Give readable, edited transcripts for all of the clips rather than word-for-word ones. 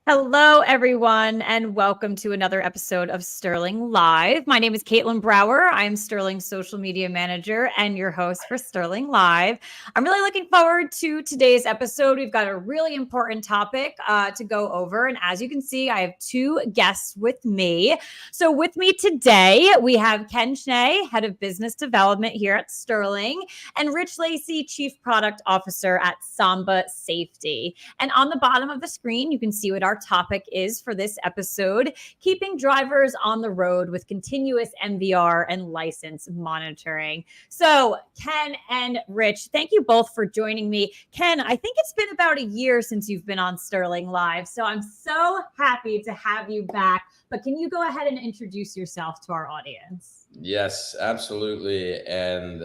Hello, everyone, and welcome to another episode of Sterling Live. My name is Caitlin Brower. I am Sterling's social media manager and your host for Sterling Live. I'm really looking forward to today's episode. We've got a really important topic to go over. And as you can see, I have two guests with me. So with me today, we have Ken Schnee, Head of Business Development here at Sterling, and Rich Lacey, Chief Product Officer at SambaSafety. And on the bottom of the screen, you can see what our topic is for this episode: keeping drivers on the road with continuous MVR and license monitoring. So, Ken and Rich, thank you both for joining me. Ken, I think it's been about a year since you've been on Sterling Live, so I'm so happy to have you back. But can you go ahead and introduce yourself to our audience? Yes, absolutely. And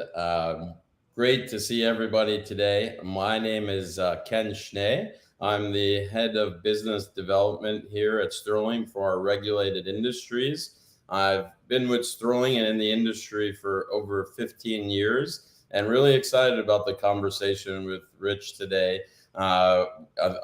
great to see everybody today. My name is Ken Schnee. I'm the head of business development here at Sterling for our regulated industries. I've been with Sterling and in the industry for over 15 years and really excited about the conversation with Rich today. I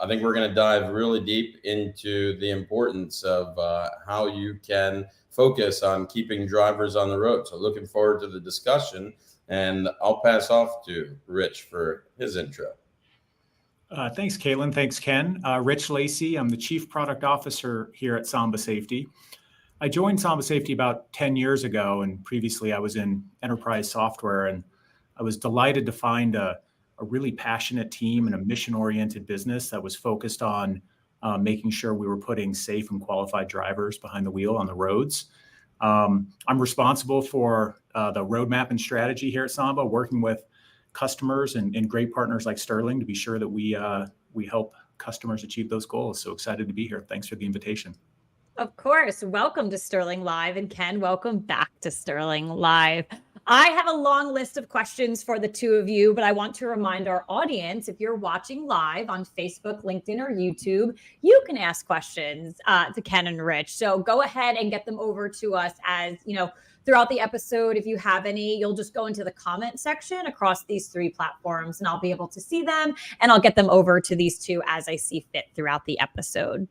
think we're going to dive really deep into the importance of how you can focus on keeping drivers on the road. So looking forward to the discussion, and I'll pass off to Rich for his intro. Thanks, Caitlin. Thanks, Ken. Rich Lacey. I'm the Chief Product Officer here at SambaSafety. I joined SambaSafety about 10 years ago, and previously I was in enterprise software, and I was delighted to find a really passionate team and a mission-oriented business that was focused on making sure we were putting safe and qualified drivers behind the wheel on the roads. I'm responsible for the roadmap and strategy here at Samba, working with customers and great partners like Sterling to be sure that we help customers achieve those goals. So excited to be here. Thanks for the invitation. Of course. Welcome to Sterling Live. And Ken, welcome back to Sterling Live. I have a long list of questions for the two of you, but I want to remind our audience, if you're watching live on Facebook, LinkedIn, or YouTube, you can ask questions to Ken and Rich. So go ahead and get them over to us throughout the episode. If you have any, you'll just go into the comment section across these three platforms and I'll be able to see them, and I'll get them over to these two as I see fit throughout the episode.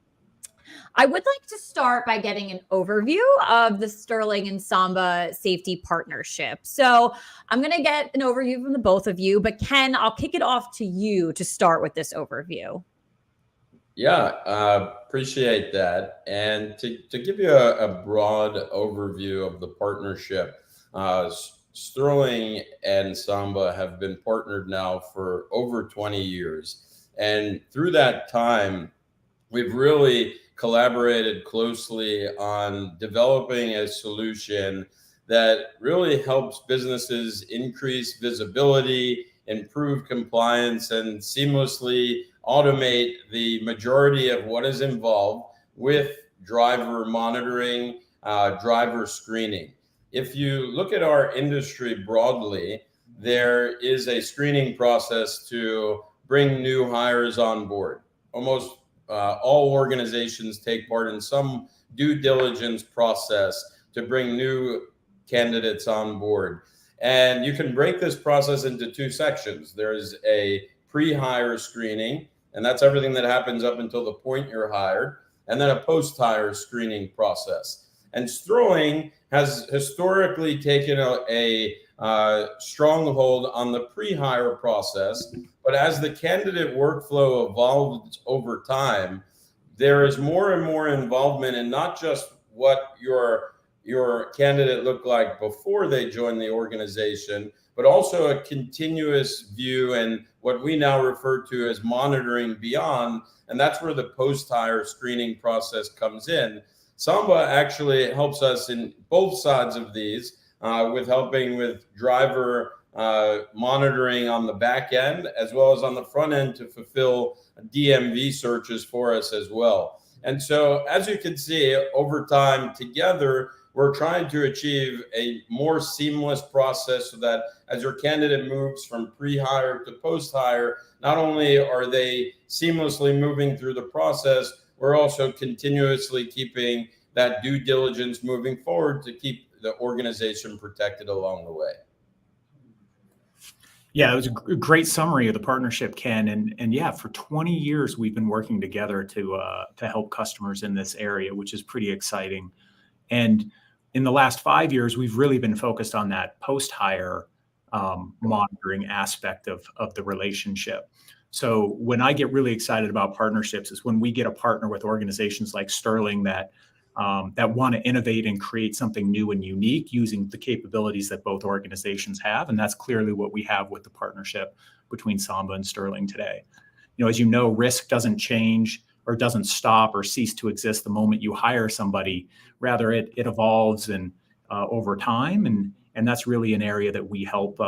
I would like to start by getting an overview of the Sterling and SambaSafety partnership. So I'm going to get an overview from the both of you, but Ken, I'll kick it off to you to start with this overview. Yeah, appreciate that. And to give you a broad overview of the partnership, Sterling and Samba have been partnered now for over 20 years. And through that time, we've really collaborated closely on developing a solution that really helps businesses increase visibility, improve compliance, and seamlessly automate the majority of what is involved with driver monitoring, driver screening. If you look at our industry broadly, there is a screening process to bring new hires on board. Almost all organizations take part in some due diligence process to bring new candidates on board. And you can break this process into two sections. There's a pre-hire screening, and that's everything that happens up until the point you're hired, and then a post-hire screening process. And Sterling has historically taken a stronghold on the pre-hire process, but as the candidate workflow evolved over time, there is more and more involvement in not just what your candidate looked like before they joined the organization, but also a continuous view and what we now refer to as monitoring beyond. And that's where the post-hire screening process comes in. Samba actually helps us in both sides of these with helping with driver monitoring on the back end, as well as on the front end to fulfill DMV searches for us as well. And so, as you can see, over time together, we're trying to achieve a more seamless process so that as your candidate moves from pre-hire to post-hire, not only are they seamlessly moving through the process, we're also continuously keeping that due diligence moving forward to keep the organization protected along the way. Yeah, it was a great summary of the partnership, Ken. And yeah, for 20 years we've been working together to help customers in this area, which is pretty exciting. And in the last 5 years, we've really been focused on that post-hire monitoring aspect of the relationship. So when I get really excited about partnerships is when we get a partner with organizations like Sterling that want to innovate and create something new and unique using the capabilities that both organizations have. And that's clearly what we have with the partnership between Samba and Sterling today. As you know, risk doesn't change or doesn't stop or cease to exist the moment you hire somebody. Rather, it evolves and over time, and that's really an area that we help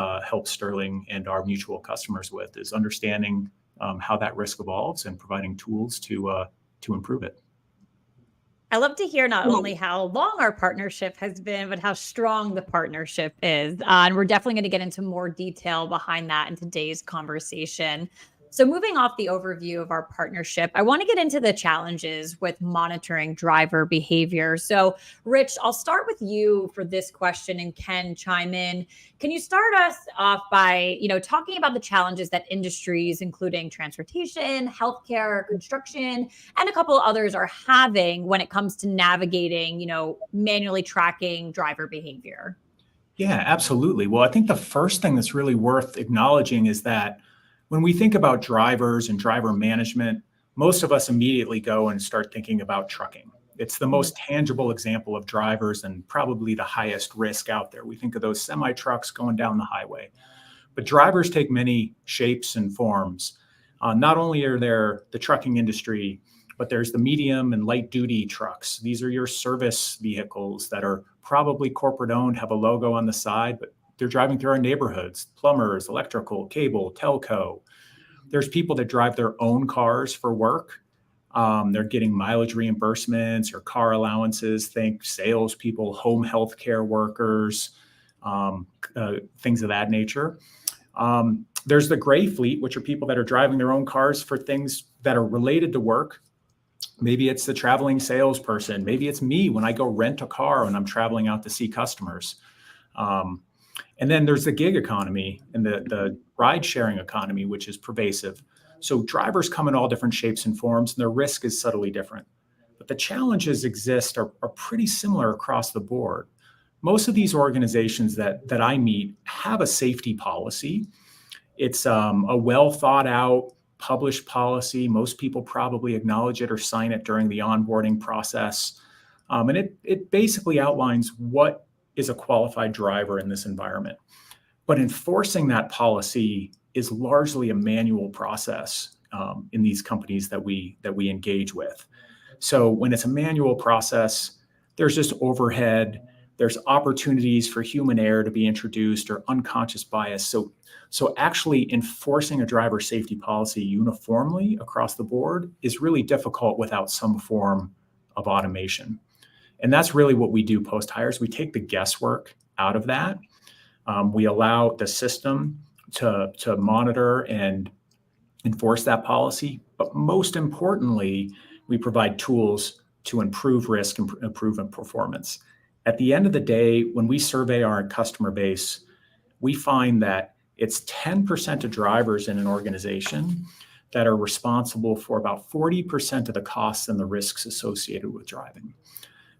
Sterling and our mutual customers with, is understanding how that risk evolves and providing tools to improve it. I love to hear not only how long our partnership has been, but how strong the partnership is. And we're definitely going to get into more detail behind that in today's conversation. So moving off the overview of our partnership, I want to get into the challenges with monitoring driver behavior. So Rich, I'll start with you for this question and Ken chime in. Can you start us off by, talking about the challenges that industries, including transportation, healthcare, construction, and a couple others are having when it comes to navigating, manually tracking driver behavior? Yeah, absolutely. Well, I think the first thing that's really worth acknowledging is that when we think about drivers and driver management, most of us immediately go and start thinking about trucking. It's the most tangible example of drivers and probably the highest risk out there. We think of those semi-trucks going down the highway. But drivers take many shapes and forms. Not only are there the trucking industry, but there's the medium and light duty trucks. These are your service vehicles that are probably corporate owned, have a logo on the side, but they're driving through our neighborhoods: plumbers, electrical, cable, telco. There's people that drive their own cars for work. They're getting mileage reimbursements or car allowances. Think salespeople, home health care workers, things of that nature. There's the gray fleet, which are people that are driving their own cars for things that are related to work. Maybe it's the traveling salesperson. Maybe it's me when I go rent a car when I'm traveling out to see customers. And then there's the gig economy and the ride sharing economy, which is pervasive. So drivers come in all different shapes and forms, and their risk is subtly different. But the challenges exist are pretty similar across the board. Most of these organizations that I meet have a safety policy. It's a well thought out, published policy. Most people probably acknowledge it or sign it during the onboarding process. And it basically outlines what is a qualified driver in this environment. But enforcing that policy is largely a manual process in these companies that we engage with. So when it's a manual process, there's just overhead, there's opportunities for human error to be introduced or unconscious bias. So actually enforcing a driver safety policy uniformly across the board is really difficult without some form of automation. And that's really what we do post-hires. We take the guesswork out of that. We allow the system to monitor and enforce that policy. But most importantly, we provide tools to improve risk and improve performance. At the end of the day, when we survey our customer base, we find that it's 10% of drivers in an organization that are responsible for about 40% of the costs and the risks associated with driving.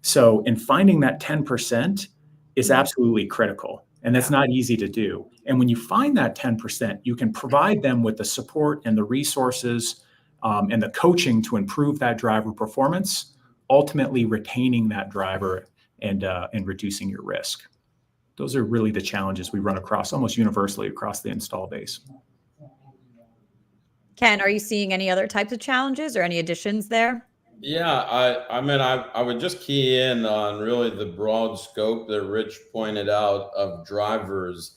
So in finding that 10% is absolutely critical, and that's not easy to do. And when you find that 10%, you can provide them with the support and the resources and the coaching to improve that driver performance, ultimately retaining that driver and reducing your risk. Those are really the challenges we run across almost universally across the install base. Ken, are you seeing any other types of challenges or any additions there? Yeah, I would just key in on really the broad scope that Rich pointed out of drivers.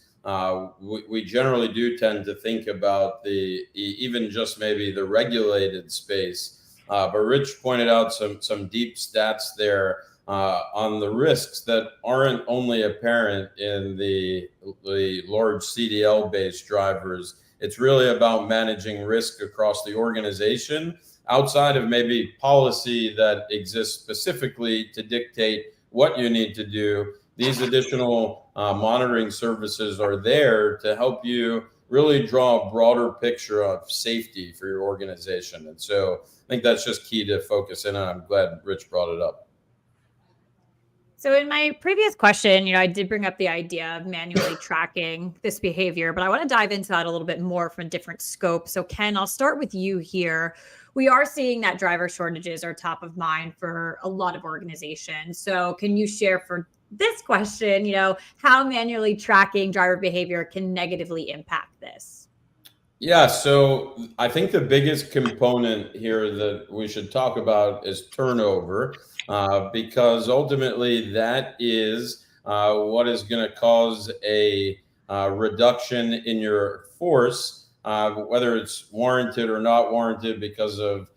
We generally do tend to think about even just maybe the regulated space, but Rich pointed out some deep stats there on the risks that aren't only apparent in the large CDL-based drivers. It's really about managing risk across the organization, outside of maybe policy that exists specifically to dictate what you need to do. These additional monitoring services are there to help you really draw a broader picture of safety for your organization. And so I think that's just key to focus in on. I'm glad Rich brought it up. So in my previous question, I did bring up the idea of manually tracking this behavior, but I want to dive into that a little bit more from a different scope. So Ken, I'll start with you here. We are seeing that driver shortages are top of mind for a lot of organizations. So can you share for this question, how manually tracking driver behavior can negatively impact this? Yeah, so I think the biggest component here that we should talk about is turnover, because ultimately that is what is going to cause a reduction in your force, whether it's warranted or not warranted because of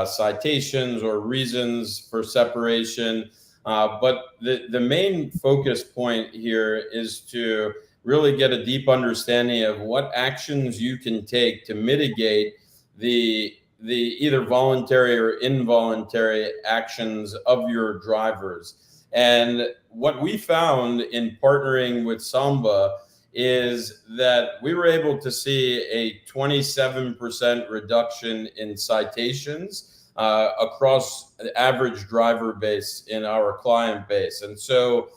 citations or reasons for separation. But the main focus point here is to really get a deep understanding of what actions you can take to mitigate the either voluntary or involuntary actions of your drivers. And what we found in partnering with Samba is that we were able to see a 27% reduction in citations across the average driver base in our client base. And so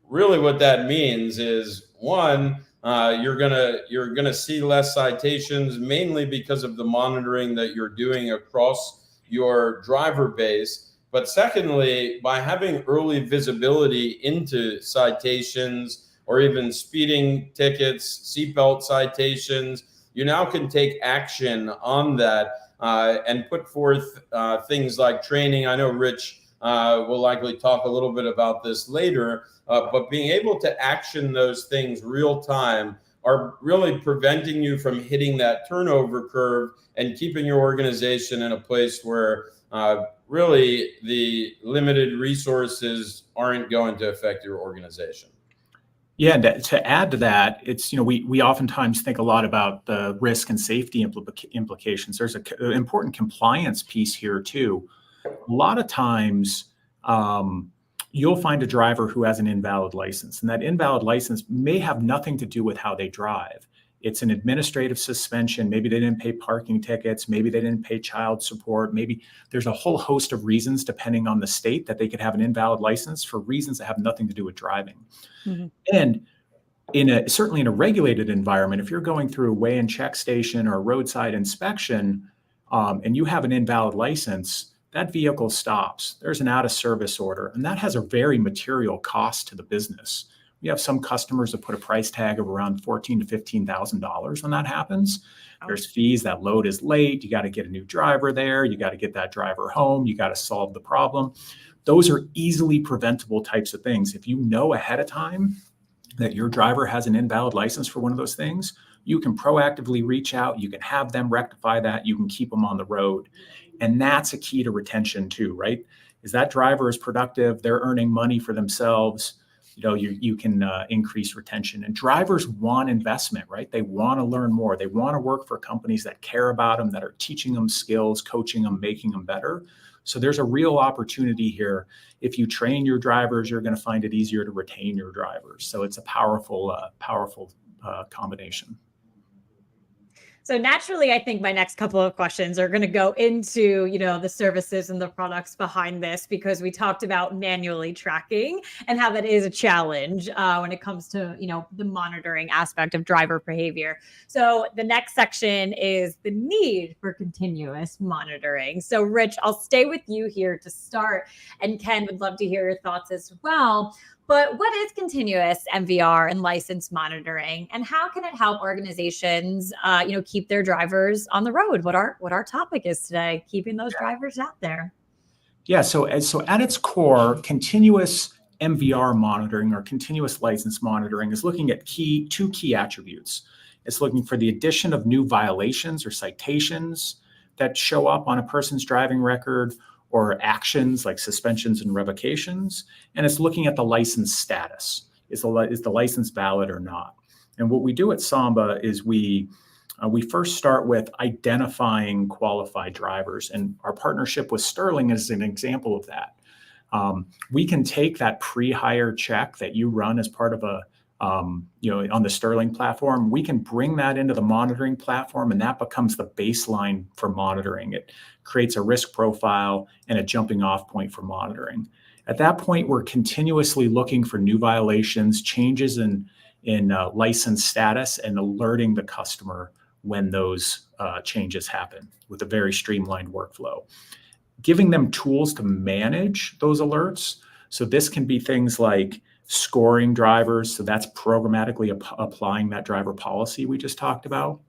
really what that means is, one, you're gonna see less citations, mainly because of the monitoring that you're doing across your driver base. But secondly, by having early visibility into citations or even speeding tickets, seatbelt citations, you now can take action on that and put forth things like training. I know Rich will likely talk a little bit about this later, but being able to action those things real time are really preventing you from hitting that turnover curve and keeping your organization in a place where really the limited resources aren't going to affect your organization. Yeah, and to add to that, it's, we oftentimes think a lot about the risk and safety implications. There's an important compliance piece here too. A lot of times, you'll find a driver who has an invalid license, and that invalid license may have nothing to do with how they drive. It's an administrative suspension. Maybe they didn't pay parking tickets. Maybe they didn't pay child support. Maybe there's a whole host of reasons, depending on the state, that they could have an invalid license for reasons that have nothing to do with driving. Mm-hmm. And certainly in a regulated environment, if you're going through a weigh-in check station or a roadside inspection, and you have an invalid license, that vehicle stops. There's an out-of-service order, and that has a very material cost to the business. We have some customers that put a price tag of around $14,000 to $15,000 when that happens. There's fees. That load is late. You got to get a new driver there. You got to get that driver home. You got to solve the problem. Those are easily preventable types of things. If you know ahead of time that your driver has an invalid license for one of those things, you can proactively reach out. You can have them rectify that. You can keep them on the road. And that's a key to retention too, right? Is that driver is productive, they're earning money for themselves, you can increase retention. And drivers want investment, right? They want to learn more. They want to work for companies that care about them, that are teaching them skills, coaching them, making them better. So there's a real opportunity here. If you train your drivers, you're going to find it easier to retain your drivers. So it's a powerful combination. So naturally, I think my next couple of questions are going to go into, the services and the products behind this, because we talked about manually tracking and how that is a challenge when it comes to, the monitoring aspect of driver behavior. So the next section is the need for continuous monitoring. So Rich, I'll stay with you here to start, and Ken, would love to hear your thoughts as well. But what is continuous MVR and license monitoring, and how can it help organizations, keep their drivers on the road? What our topic is today, keeping those drivers out there. Yeah. So at its core, continuous MVR monitoring or continuous license monitoring is looking at two key attributes. It's looking for the addition of new violations or citations that show up on a person's driving record, or actions like suspensions and revocations, and it's looking at the license status. Is the license valid or not? And what we do at Samba is we first start with identifying qualified drivers, and our partnership with Sterling is an example of that. We can take that pre-hire check that you run as part of on the Sterling platform, we can bring that into the monitoring platform, and that becomes the baseline for monitoring. It creates a risk profile and a jumping off point for monitoring. At that point, we're continuously looking for new violations, changes in license status, and alerting the customer when those changes happen with a very streamlined workflow. Giving them tools to manage those alerts. So this can be things like scoring drivers. So that's programmatically applying that driver policy we just talked about.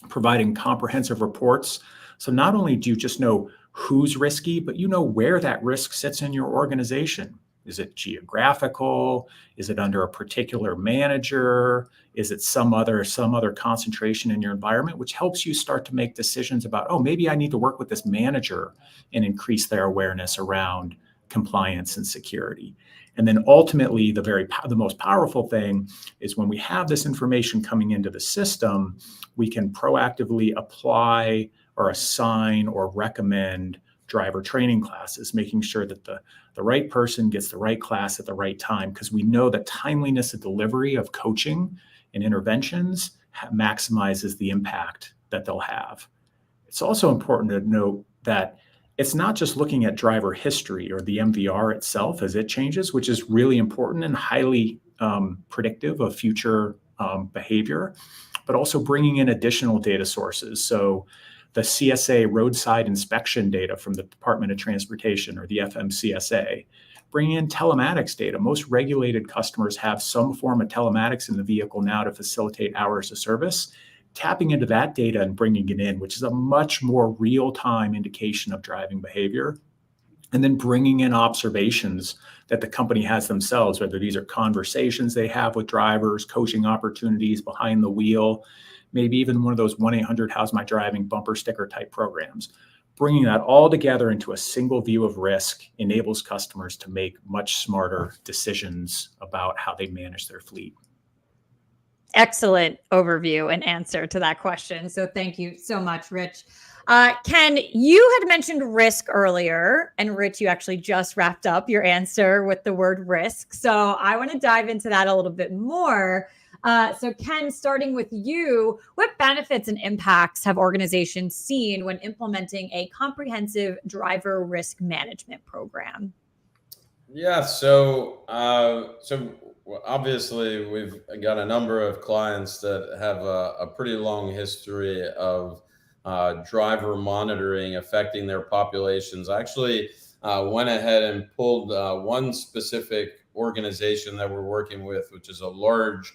Providing comprehensive reports. So not only do you just know who's risky, but you know where that risk sits in your organization. Is it geographical? Is it under a particular manager? Is it some other concentration in your environment, which helps you start to make decisions about, oh, maybe I need to work with this manager and increase their awareness around compliance and security. And then ultimately, the most powerful thing is when we have this information coming into the system, we can proactively apply or assign or recommend driver training classes, making sure that the right person gets the right class at the right time, because we know that timeliness of delivery of coaching and interventions maximizes the impact that they'll have. It's also important to note that it's not just looking at driver history or the MVR itself as it changes, which is really important and highly predictive of future behavior, but also bringing in additional data sources. So the CSA roadside inspection data from the Department of Transportation, or the FMCSA, bringing in telematics data. Most regulated customers have some form of telematics in the vehicle now to facilitate hours of service. Tapping into that data and bringing it in, which is a much more real-time indication of driving behavior, and then bringing in observations that the company has themselves, whether these are conversations they have with drivers, coaching opportunities behind the wheel, maybe even one of those 1-800 How's My Driving bumper sticker type programs. Bringing that all together into a single view of risk enables customers to make much smarter decisions about how they manage their fleet. Excellent overview and answer to that question. So thank you so much, Rich. Ken, you had mentioned risk earlier, and Rich, you actually just wrapped up your answer with the word risk. So I want to dive into that a little bit more. So Ken, starting with you, what benefits and impacts have organizations seen when implementing a comprehensive driver risk management program? Yeah, so obviously we've got a number of clients that have a pretty long history of driver monitoring affecting their populations. I actually went ahead and pulled one specific organization that we're working with, which is a large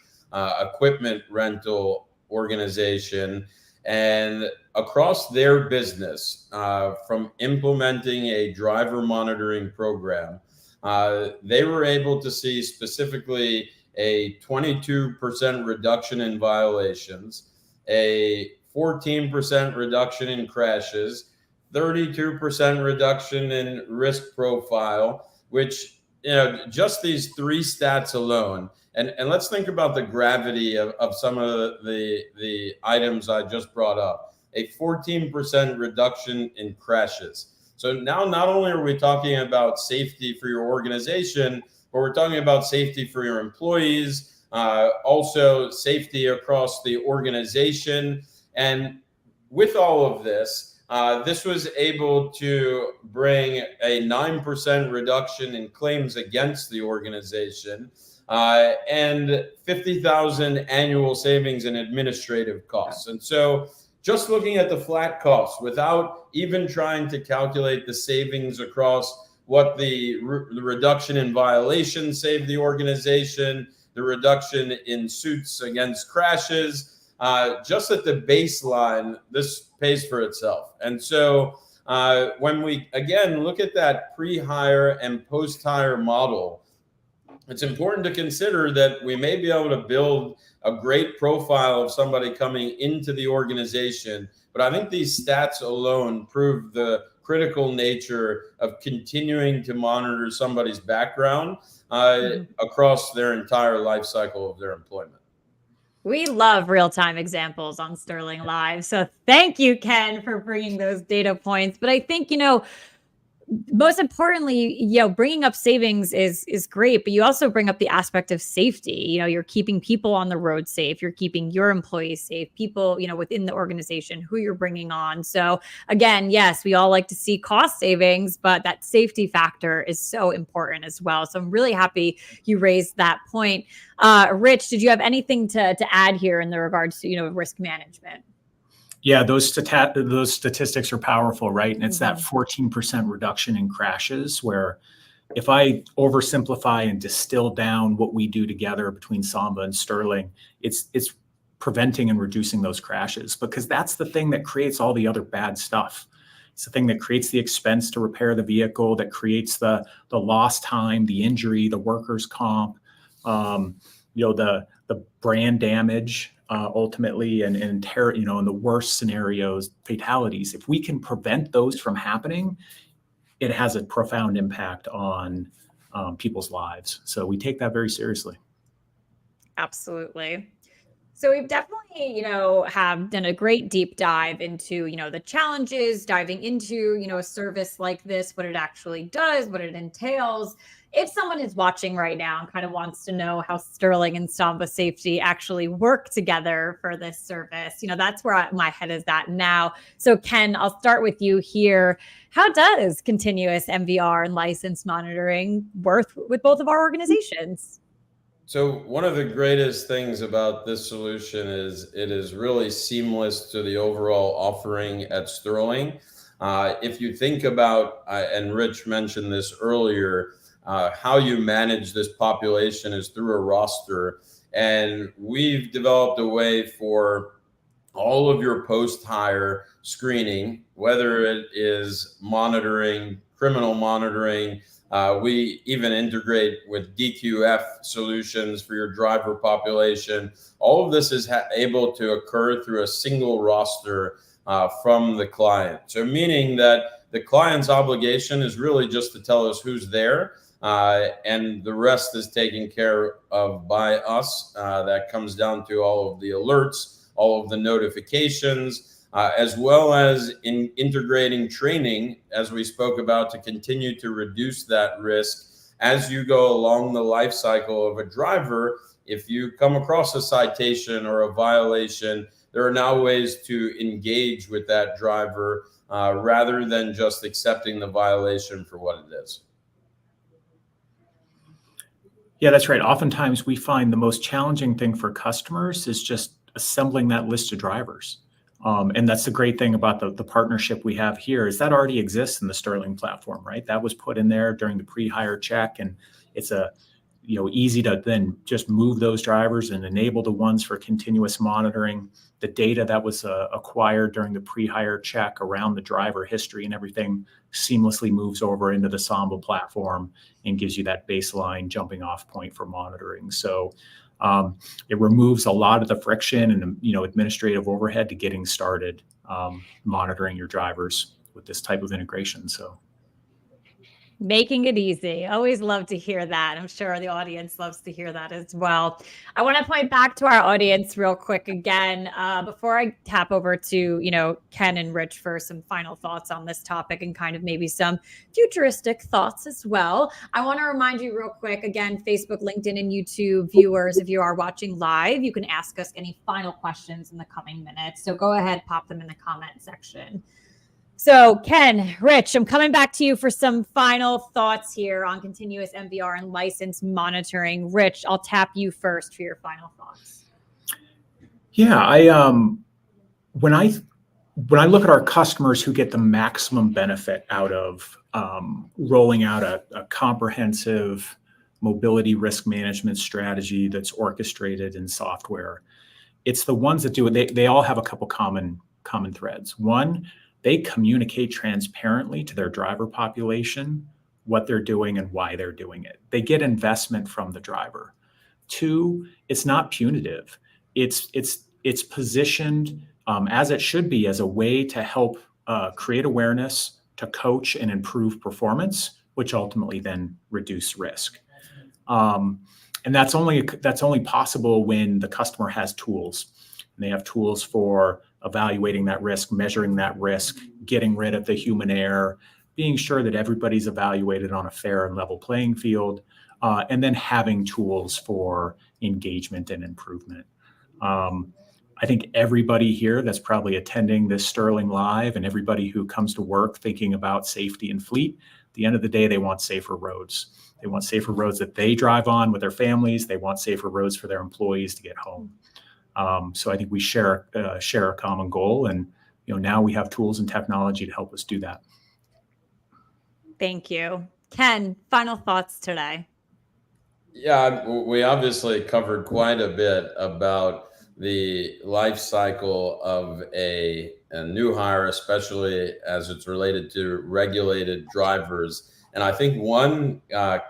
equipment rental organization. And across their business, from implementing a driver monitoring program, they were able to see specifically a 22% reduction in violations, a 14% reduction in crashes, 32% reduction in risk profile, which, just these three stats alone. And let's think about the gravity of some of the items I just brought up. A 14% reduction in crashes. So now not only are we talking about safety for your organization, but we're talking about safety for your employees, also safety across the organization. And with all of this, this was able to bring a 9% reduction in claims against the organization, and 50,000 annual savings in administrative costs. And so just looking at the flat costs without even trying to calculate the savings across what the reduction in violations saved the organization, the reduction in suits against crashes, just at the baseline, this pays for itself. And so when we, again, look at that pre-hire and post-hire model, it's important to consider that we may be able to build a great profile of somebody coming into the organization, but I think these stats alone prove the critical nature of continuing to monitor somebody's background across their entire life cycle of their employment. We love real-time examples on Sterling Live. So thank you, Ken, for bringing those data points. But I think, most importantly, bringing up savings is great, but you also bring up the aspect of safety. You're keeping people on the road safe. You're keeping your employees safe, people, within the organization who you're bringing on. So again, yes, we all like to see cost savings, but that safety factor is so important as well. So I'm really happy you raised that point. Rich, did you have anything to add here in the regards to, risk management? Yeah, those statistics are powerful, right? And it's that 14% reduction in crashes, where if I oversimplify and distill down what we do together between Samba and Sterling, it's preventing and reducing those crashes, because that's the thing that creates all the other bad stuff. It's the thing that creates the expense to repair the vehicle, that creates the lost time, the injury, the workers' comp, the brand damage. Ultimately, and in the worst scenarios, fatalities. If we can prevent those from happening, it has a profound impact on people's lives. So we take that very seriously. Absolutely. So we've definitely, have done a great deep dive into, the challenges, diving into, a service like this, what it actually does, what it entails. If someone is watching right now and kind of wants to know how Sterling and SambaSafety actually work together for this service, that's where my head is at now. So Ken, I'll start with you here. How does continuous MVR and license monitoring work with both of our organizations? So one of the greatest things about this solution is it is really seamless to the overall offering at Sterling. If you think about, and Rich mentioned this earlier, how you manage this population is through a roster. And we've developed a way for all of your post-hire screening, whether it is monitoring, criminal monitoring. We even integrate with DQF solutions for your driver population. All of this is able to occur through a single roster from the client. So meaning that the client's obligation is really just to tell us who's there, and the rest is taken care of by us. That comes down to all of the alerts, all of the notifications, as well as in integrating training, as we spoke about, to continue to reduce that risk as you go along the life cycle of a driver. If you come across a citation or a violation, there are now ways to engage with that driver rather than just accepting the violation for what it is. Yeah, that's right. Oftentimes we find the most challenging thing for customers is just assembling that list of drivers. And that's the great thing about the partnership we have here, is that already exists in the Sterling platform, right? That was put in there during the pre-hire check, and it's easy to then just move those drivers and enable the ones for continuous monitoring. The data that was acquired during the pre-hire check around the driver history and everything seamlessly moves over into the Samba platform and gives you that baseline jumping off point for monitoring. So it removes a lot of the friction and administrative overhead to getting started monitoring your drivers with this type of integration. So making it easy. Always love to hear that. I'm sure the audience loves to hear that as well. I want to point back to our audience real quick again, before I tap over to, Ken and Rich for some final thoughts on this topic and kind of maybe some futuristic thoughts as well. I want to remind you real quick, again, Facebook, LinkedIn, and YouTube viewers, if you are watching live, you can ask us any final questions in the coming minutes. So go ahead, pop them in the comment section. So Ken, Rich, I'm coming back to you for some final thoughts here on continuous MVR and license monitoring. Rich, I'll tap you first for your final thoughts. Yeah, when I look at our customers who get the maximum benefit out of rolling out a comprehensive mobility risk management strategy that's orchestrated in software, it's the ones that do it. They all have a couple common threads. One, they communicate transparently to their driver population what they're doing and why they're doing it. They get investment from the driver. Two, it's not punitive. It's positioned as it should be, as a way to help create awareness, to coach and improve performance, which ultimately then reduce risk. And that's only possible when the customer has tools. And they have tools for evaluating that risk, measuring that risk, getting rid of the human error, being sure that everybody's evaluated on a fair and level playing field, and then having tools for engagement and improvement. I think everybody here that's probably attending this Sterling Live and everybody who comes to work thinking about safety and fleet, at the end of the day, they want safer roads. They want safer roads that they drive on with their families. They want safer roads for their employees to get home. So I think we share a common goal, and now we have tools and technology to help us do that. Thank you. Ken, final thoughts today. Yeah, we obviously covered quite a bit about the life cycle of a new hire, especially as it's related to regulated drivers. And I think one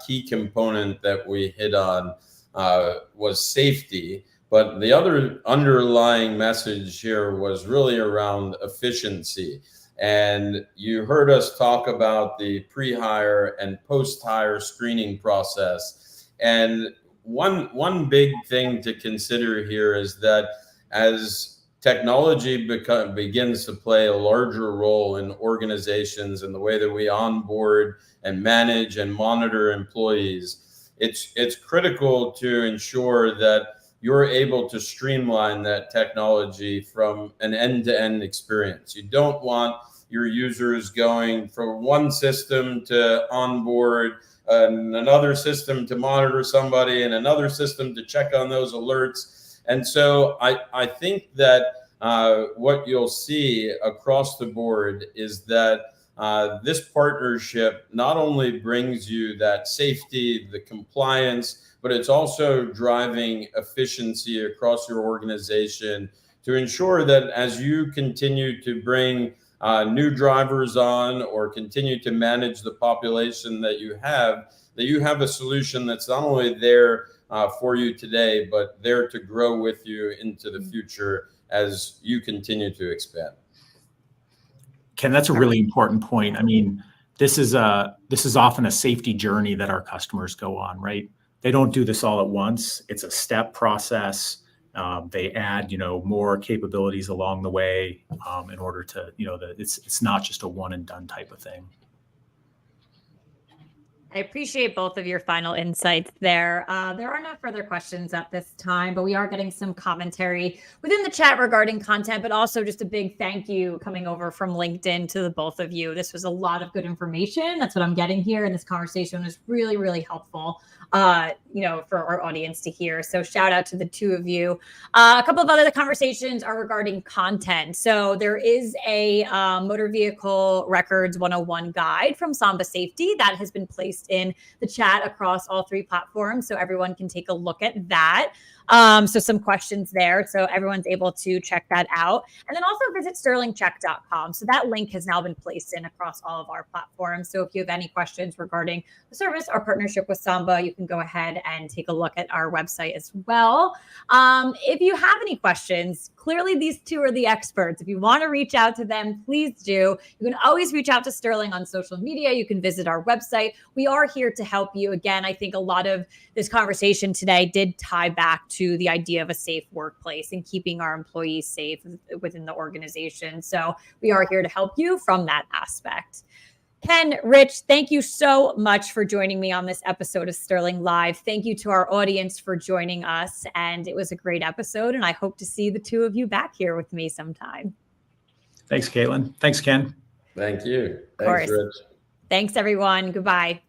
key component that we hit on was safety. But the other underlying message here was really around efficiency. And you heard us talk about the pre-hire and post-hire screening process. And one big thing to consider here is that as technology begins to play a larger role in organizations and the way that we onboard and manage and monitor employees, it's critical to ensure that you're able to streamline that technology from an end-to-end experience. You don't want your users going from one system to onboard and another system to monitor somebody and another system to check on those alerts. And so I think that what you'll see across the board is that this partnership not only brings you that safety, the compliance, but it's also driving efficiency across your organization to ensure that as you continue to bring new drivers on or continue to manage the population that you have a solution that's not only there for you today, but there to grow with you into the future as you continue to expand. Ken, that's a really important point. I mean, this is often a safety journey that our customers go on, right? They don't do this all at once. It's a step process. They add, more capabilities along the way in order to, it's not just a one and done type of thing. I appreciate both of your final insights there. There are no further questions at this time, but we are getting some commentary within the chat regarding content, but also just a big thank you coming over from LinkedIn to the both of you. This was a lot of good information. That's what I'm getting here. And this conversation was really, really helpful, for our audience to hear. So shout out to the two of you. A couple of other conversations are regarding content. So there is a motor vehicle records 101 guide from SambaSafety that has been placed in the chat across all three platforms, so everyone can take a look at that. So some questions there, so everyone's able to check that out. And then also visit sterlingcheck.com. So that link has now been placed in across all of our platforms. So if you have any questions regarding the service or partnership with Samba, you can go ahead and take a look at our website as well. If you have any questions, clearly these two are the experts. If you want to reach out to them, please do. You can always reach out to Sterling on social media. You can visit our website. We are here to help you. Again, I think a lot of this conversation today did tie back to the idea of a safe workplace and keeping our employees safe within the organization. So we are here to help you from that aspect. Ken, Rich, thank you so much for joining me on this episode of Sterling Live. Thank you to our audience for joining us. And it was a great episode. And I hope to see the two of you back here with me sometime. Thanks, Caitlin. Thanks, Ken. Thank you. Thanks, Rich. Thanks, everyone. Goodbye.